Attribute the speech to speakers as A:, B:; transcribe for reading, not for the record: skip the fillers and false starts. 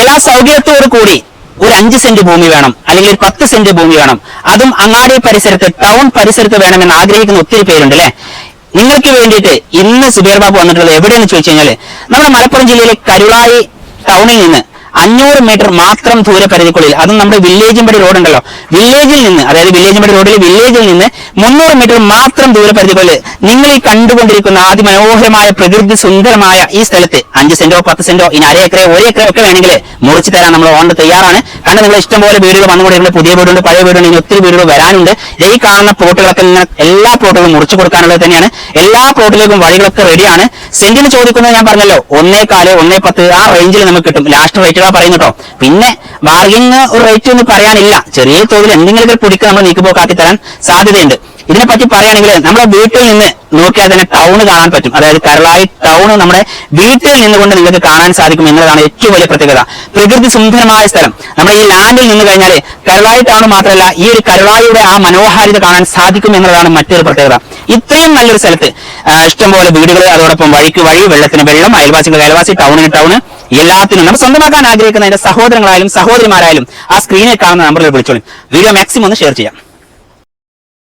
A: എല്ലാ സൗകര്യത്തോടു കൂടി ഒരു 5 സെന്റ് ഭൂമി വേണം, അല്ലെങ്കിൽ ഒരു 10 സെന്റ് ഭൂമി വേണം, അതും അങ്ങാടി പരിസരത്ത്, ടൗൺ പരിസരത്ത് വേണമെന്ന് ആഗ്രഹിക്കുന്ന ഒത്തിരി പേരുണ്ട് അല്ലെ. നിങ്ങൾക്ക് വേണ്ടിയിട്ട് ഇന്ന് സുബൈർ ബാബു വന്നിട്ടുള്ളത് എവിടെയെന്ന് ചോദിച്ചു കഴിഞ്ഞാൽ നമ്മുടെ മലപ്പുറം ജില്ലയിലെ കരുളായി ടൗണിൽ നിന്ന് 500 മീറ്റർ മാത്രം ദൂരപരിധിക്കുള്ളിൽ, അതും നമ്മുടെ വില്ലേജിൻപടി റോഡ് ഉണ്ടല്ലോ, വില്ലേജിൽ നിന്ന്, അതായത് വില്ലേജിൻപടി റോഡിൽ വില്ലേജിൽ നിന്ന് 300 മീറ്റർ മാത്രം ദൂരപരിധിക്കുള്ളിൽ നിങ്ങൾ ഈ കണ്ടുകൊണ്ടിരിക്കുന്ന അതിമനോഹരമായ പ്രകൃതി സുന്ദരമായ ഈ സ്ഥലത്ത് 5 സെന്റോ 10 സെന്റോ ഇനി 1/2 ഏക്കറോ 1 ഏക്കറോ ഒക്കെ വേണമെങ്കിൽ മുറിച്ചു തരാൻ നമ്മൾ ഓണർ തയ്യാറാണ്. കാരണം നിങ്ങൾ ഇഷ്ടംപോലെ വീടുകൾ വന്നുകൊണ്ടിരിക്കുന്നത്, പുതിയ വീടുണ്ട്, പഴയ വീടുണ്ട്, ഇനി ഒത്തിരി വീടുകൾ വരാനുണ്ട്. ഈ കാണുന്ന പ്ലോട്ടുകളൊക്കെ ഇങ്ങനെ എല്ലാ പ്ലോട്ടുകളും മുറിച്ചു കൊടുക്കാനുള്ളത് തന്നെയാണ്. എല്ലാ പ്ലോട്ടിലേക്കും വഴികളൊക്കെ റെഡിയാണ്. സെന്റിന് ചോദിക്കുന്നത് ഞാൻ പറഞ്ഞല്ലോ 1.4, 1.10 ആ റേഞ്ചിൽ നമുക്ക് കിട്ടും. ലാസ്റ്റ് റേറ്റുകളാണ് പറയുന്നത് കേട്ടോ. പിന്നെ ബാർഗിങ് ഒരു റേറ്റ് ഒന്നും പറയാനില്ല. ചെറിയ തോതിൽ എന്തെങ്കിലും ഒരു പൊടിക്ക് നമ്മൾ നീക്കുപോക്കാക്കി തരാൻ സാധ്യതയുണ്ട്. ഇതിനെപ്പറ്റി പറയുകയാണെങ്കിൽ നമ്മുടെ വീട്ടിൽ നിന്ന് നോക്കിയാൽ തന്നെ ടൗൺ കാണാൻ പറ്റും. അതായത് കരുളായി ടൗൺ നമ്മുടെ വീട്ടിൽ നിന്നുകൊണ്ട് നിങ്ങൾക്ക് കാണാൻ സാധിക്കും എന്നതാണ് ഏറ്റവും വലിയ പ്രത്യേകത. പ്രകൃതി സുന്ദരമായ സ്ഥലം. നമ്മുടെ ഈ ലാൻഡിൽ നിന്ന് കഴിഞ്ഞാൽ കരുളായി ടൗൺ മാത്രമല്ല, ഈ ഒരു കരുളായിയുടെ ആ മനോഹാരിത കാണാൻ സാധിക്കും എന്നതാണ് മറ്റൊരു പ്രത്യേകത. ഇത്രയും നല്ലൊരു സ്ഥലത്ത് ഇഷ്ടംപോലെ വീടുകൾ, അതോടൊപ്പം വഴിക്ക് വഴി, വെള്ളത്തിന് വെള്ളം, അയൽവാസിക്ക് അയൽവാസി, ടൗണിന് ടൗണ്, എല്ലാത്തിനും നമ്മൾ സ്വന്തമാക്കാൻ ആഗ്രഹിക്കുന്ന എന്റെ സഹോദരങ്ങളായാലും സഹോദരിമാരായാലും ആ സ്ക്രീനിൽ കാണുന്ന നമ്പറിൽ വിളിച്ചോളും. വീഡിയോ മാക്സിമം ഒന്ന് ഷെയർ ചെയ്യാം.